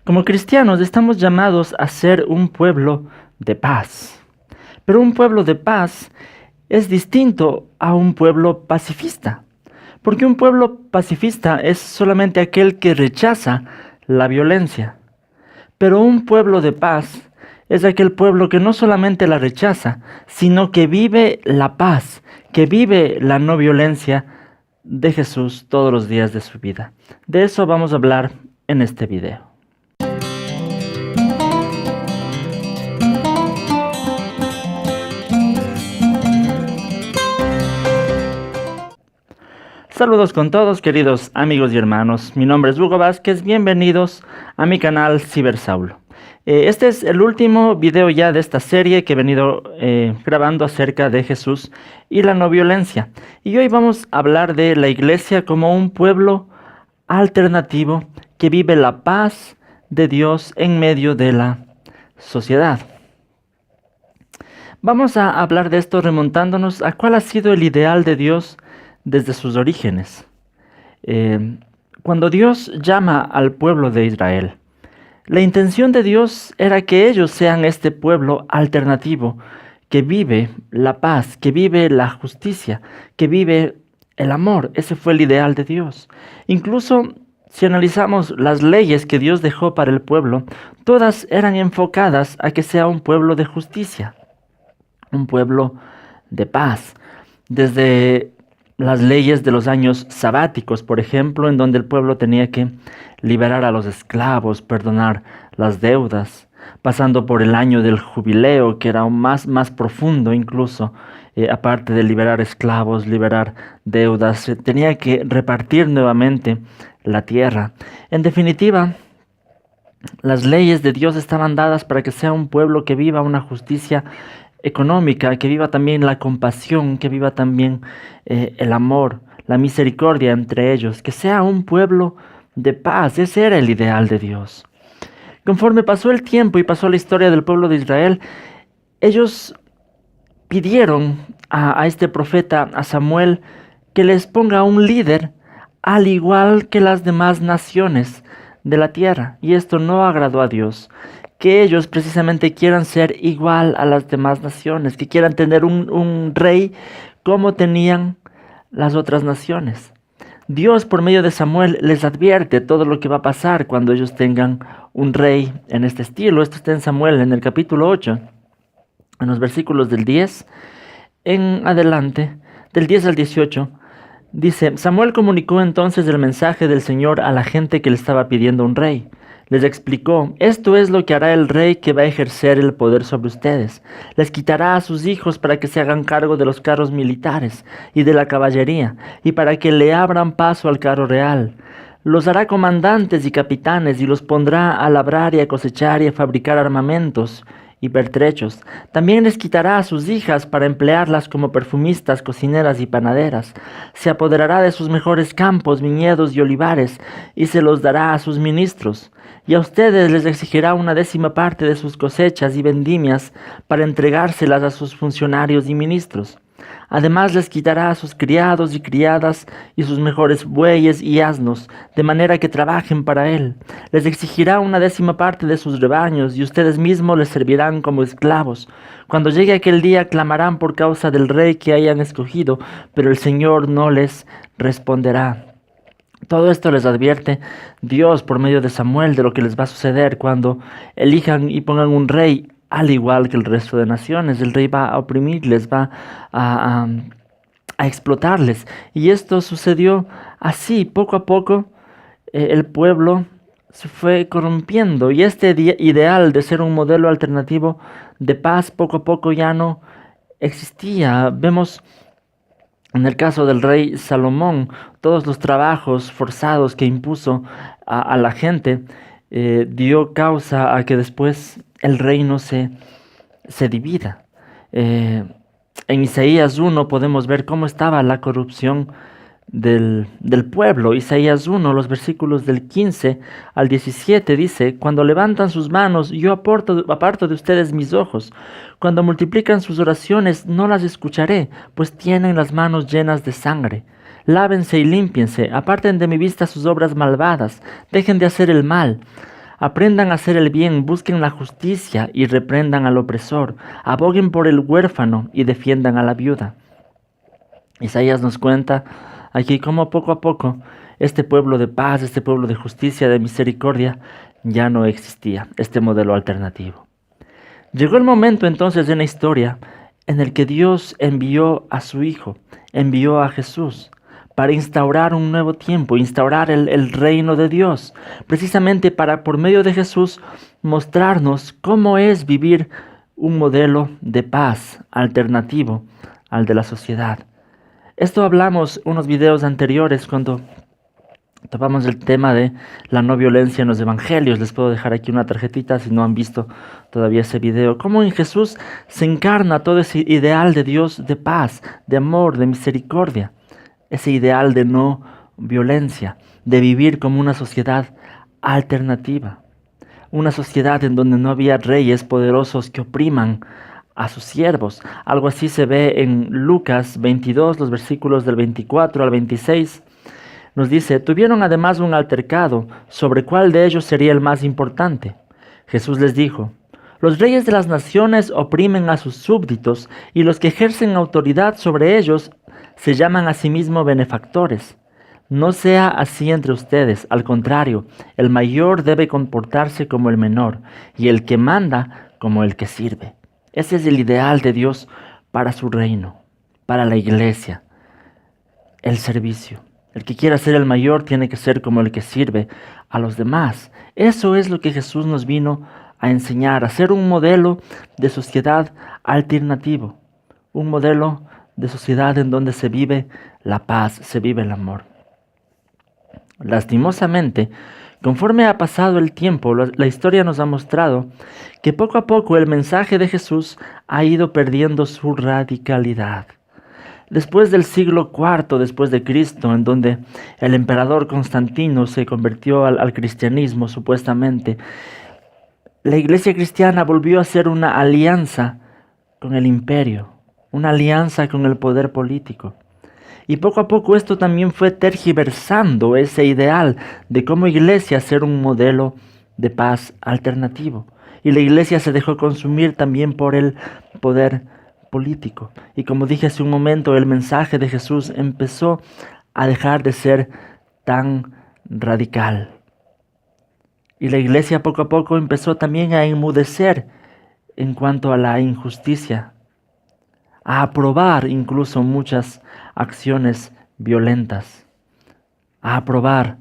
Como cristianos estamos llamados a ser un pueblo de paz. Pero un pueblo de paz es distinto a un pueblo pacifista. Porque un pueblo pacifista es solamente aquel que rechaza la violencia. Pero un pueblo de paz es aquel pueblo que no solamente la rechaza, sino que vive la paz, que vive la no violencia de Jesús todos los días de su vida. De eso vamos a hablar en este video. Saludos con todos, queridos amigos y hermanos. Mi nombre es Hugo Vázquez. Bienvenidos a mi canal Cibersaulo. Este es el último video ya de esta serie que he venido grabando acerca de Jesús y la no violencia. Y hoy vamos a hablar de la iglesia como un pueblo alternativo que vive la paz de Dios en medio de la sociedad. Vamos a hablar de esto remontándonos a cuál ha sido el ideal de Dios desde sus orígenes. Cuando Dios llama al pueblo de Israel, la intención de Dios era que ellos sean este pueblo alternativo que vive la paz, que vive la justicia, que vive el amor. Ese fue el ideal de Dios. Incluso si analizamos las leyes que Dios dejó para el pueblo, todas eran enfocadas a que sea un pueblo de justicia, un pueblo de paz. Desde las leyes de los años sabáticos, por ejemplo, en donde el pueblo tenía que liberar a los esclavos, perdonar las deudas, pasando por el año del jubileo, que era aún más profundo incluso, aparte de liberar esclavos, liberar deudas, tenía que repartir nuevamente la tierra. En definitiva, las leyes de Dios estaban dadas para que sea un pueblo que viva una justicia económica, que viva también la compasión, que viva también el amor, la misericordia entre ellos, que sea un pueblo de paz. Ese era el ideal de Dios. Conforme pasó el tiempo y pasó la historia del pueblo de Israel, ellos pidieron a este profeta, a Samuel, que les ponga un líder al igual que las demás naciones de la tierra. Y esto no agradó a Dios. Que ellos precisamente quieran ser igual a las demás naciones, que quieran tener un rey como tenían las otras naciones. Dios, por medio de Samuel, les advierte todo lo que va a pasar cuando ellos tengan un rey en este estilo. Esto está en Samuel, en el capítulo 8, en los versículos del 10 en adelante, del 10 al 18. Dice: Samuel comunicó entonces el mensaje del Señor a la gente que le estaba pidiendo un rey. Les explicó: esto es lo que hará el rey que va a ejercer el poder sobre ustedes. Les quitará a sus hijos para que se hagan cargo de los carros militares y de la caballería, y para que le abran paso al carro real. Los hará comandantes y capitanes, y los pondrá a labrar y a cosechar y a fabricar armamentos y pertrechos. También les quitará a sus hijas para emplearlas como perfumistas, cocineras y panaderas. Se apoderará de sus mejores campos, viñedos y olivares, y se los dará a sus ministros. Y a ustedes les exigirá 1/10 de sus cosechas y vendimias para entregárselas a sus funcionarios y ministros. Además les quitará a sus criados y criadas y sus mejores bueyes y asnos, de manera que trabajen para él. Les exigirá 1/10 de sus rebaños, y ustedes mismos les servirán como esclavos. Cuando llegue aquel día clamarán por causa del rey que hayan escogido, pero el Señor no les responderá. Todo esto les advierte Dios por medio de Samuel de lo que les va a suceder cuando elijan y pongan un rey al igual que el resto de naciones. El rey va a oprimirles, va a explotarles. Y esto sucedió así, poco a poco. El pueblo se fue corrompiendo, y este ideal de ser un modelo alternativo de paz poco a poco ya no existía. Vemos en el caso del rey Salomón, todos los trabajos forzados que impuso a la gente dio causa a que después el reino se divida. En Isaías 1 podemos ver cómo estaba la corrupción del pueblo. Isaías 1, los versículos del 15 al 17 dice: cuando levantan sus manos, yo aparto de ustedes mis ojos. Cuando multiplican sus oraciones, no las escucharé, pues tienen las manos llenas de sangre. Lávense y límpiense, aparten de mi vista sus obras malvadas, dejen de hacer el mal. Aprendan a hacer el bien, busquen la justicia y reprendan al opresor. Aboguen por el huérfano y defiendan a la viuda. Isaías nos cuenta aquí cómo poco a poco este pueblo de paz, este pueblo de justicia, de misericordia, ya no existía, este modelo alternativo. Llegó el momento entonces de la historia en el que Dios envió a su Hijo, envió a Jesús para instaurar un nuevo tiempo, instaurar el reino de Dios, precisamente para por medio de Jesús mostrarnos cómo es vivir un modelo de paz alternativo al de la sociedad. Esto hablamos unos videos anteriores cuando topamos el tema de la no violencia en los evangelios. Les puedo dejar aquí una tarjetita si no han visto todavía ese video. Cómo en Jesús se encarna todo ese ideal de Dios de paz, de amor, de misericordia. Ese ideal de no violencia, de vivir como una sociedad alternativa. Una sociedad en donde no había reyes poderosos que opriman a sus siervos. Algo así se ve en Lucas 22, los versículos del 24 al 26. Nos dice, tuvieron además un altercado sobre cuál de ellos sería el más importante. Jesús les dijo, los reyes de las naciones oprimen a sus súbditos y los que ejercen autoridad sobre ellos se llaman a sí mismos benefactores. No sea así entre ustedes, al contrario, el mayor debe comportarse como el menor y el que manda como el que sirve. Ese es el ideal de Dios para su reino, para la iglesia, el servicio. El que quiera ser el mayor tiene que ser como el que sirve a los demás. Eso es lo que Jesús nos vino a enseñar, a ser un modelo de sociedad alternativo, un modelo de sociedad en donde se vive la paz, se vive el amor. Lastimosamente, conforme ha pasado el tiempo, la historia nos ha mostrado que poco a poco el mensaje de Jesús ha ido perdiendo su radicalidad. Después del siglo IV después de Cristo, en donde el emperador Constantino se convirtió al cristianismo supuestamente, la iglesia cristiana volvió a ser una alianza con el imperio, una alianza con el poder político. Y poco a poco esto también fue tergiversando ese ideal de cómo iglesia ser un modelo de paz alternativo. Y la iglesia se dejó consumir también por el poder político. Y como dije hace un momento, el mensaje de Jesús empezó a dejar de ser tan radical. Y la iglesia poco a poco empezó también a enmudecer en cuanto a la injusticia, a aprobar incluso muchas acciones violentas, a aprobar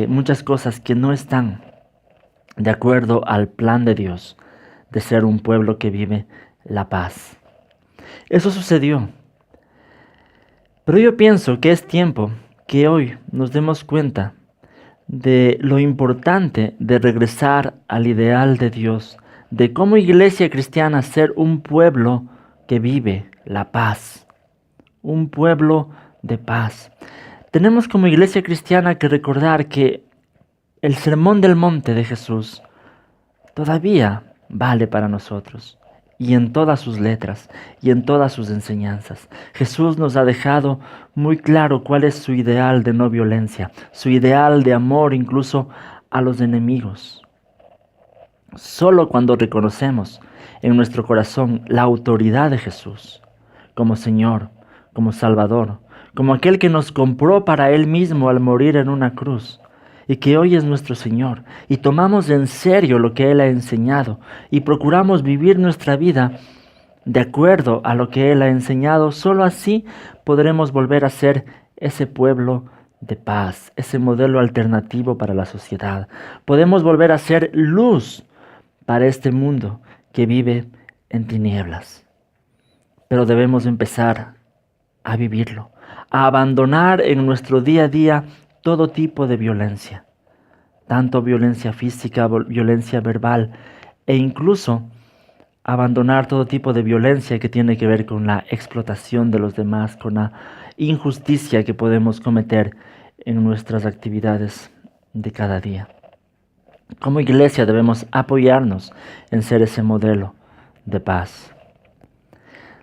muchas cosas que no están de acuerdo al plan de Dios de ser un pueblo que vive la paz. Eso sucedió. Pero yo pienso que es tiempo que hoy nos demos cuenta de lo importante de regresar al ideal de Dios, de cómo iglesia cristiana ser un pueblo que vive la paz, un pueblo de paz. Tenemos como iglesia cristiana que recordar que el sermón del monte de Jesús todavía vale para nosotros, y en todas sus letras, y en todas sus enseñanzas. Jesús nos ha dejado muy claro cuál es su ideal de no violencia, su ideal de amor incluso a los enemigos. Solo cuando reconocemos en nuestro corazón la autoridad de Jesús, como Señor, como Salvador, como aquel que nos compró para Él mismo al morir en una cruz, y que hoy es nuestro Señor, y tomamos en serio lo que Él ha enseñado, y procuramos vivir nuestra vida de acuerdo a lo que Él ha enseñado, solo así podremos volver a ser ese pueblo de paz, ese modelo alternativo para la sociedad. Podemos volver a ser luz para este mundo que vive en tinieblas. Pero debemos empezar a vivirlo, a abandonar en nuestro día a día todo tipo de violencia, tanto violencia física, violencia verbal e incluso abandonar todo tipo de violencia que tiene que ver con la explotación de los demás, con la injusticia que podemos cometer en nuestras actividades de cada día. Como iglesia debemos apoyarnos en ser ese modelo de paz.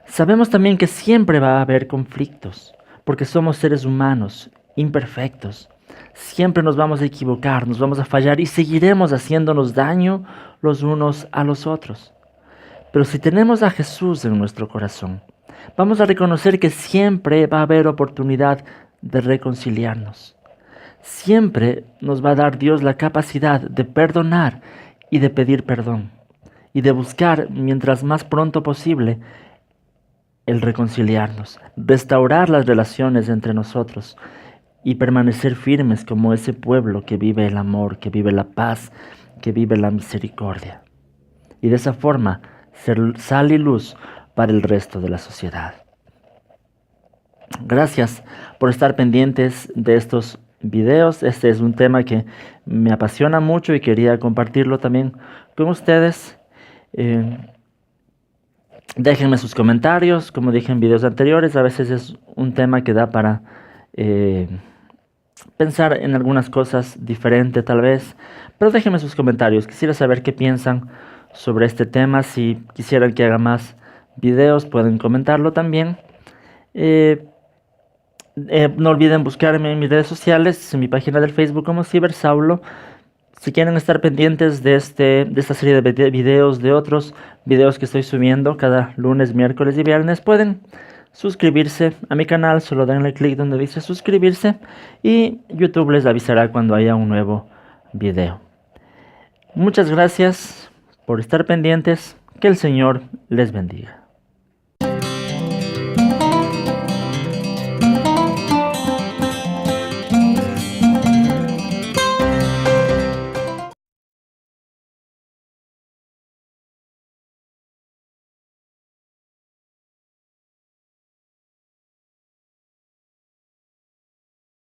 Sabemos también que siempre va a haber conflictos, porque somos seres humanos, imperfectos. Siempre nos vamos a equivocar, nos vamos a fallar y seguiremos haciéndonos daño los unos a los otros. Pero si tenemos a Jesús en nuestro corazón, vamos a reconocer que siempre va a haber oportunidad de reconciliarnos. Siempre nos va a dar Dios la capacidad de perdonar y de pedir perdón, y de buscar, mientras más pronto posible, el reconciliarnos, restaurar las relaciones entre nosotros y permanecer firmes como ese pueblo que vive el amor, que vive la paz, que vive la misericordia. Y de esa forma ser sal y luz para el resto de la sociedad. Gracias por estar pendientes de estos videos. Este es un tema que me apasiona mucho y quería compartirlo también con ustedes. Déjenme sus comentarios, como dije en videos anteriores, a veces es un tema que da para pensar en algunas cosas diferentes tal vez, pero déjenme sus comentarios, quisiera saber qué piensan sobre este tema. Si quisieran que haga más videos pueden comentarlo también. No olviden buscarme en mis redes sociales, en mi página del Facebook como Cibersaulo. Si quieren estar pendientes de esta serie de videos, de otros videos que estoy subiendo cada lunes, miércoles y viernes, pueden suscribirse a mi canal. Solo denle clic donde dice suscribirse y YouTube les avisará cuando haya un nuevo video. Muchas gracias por estar pendientes. Que el Señor les bendiga.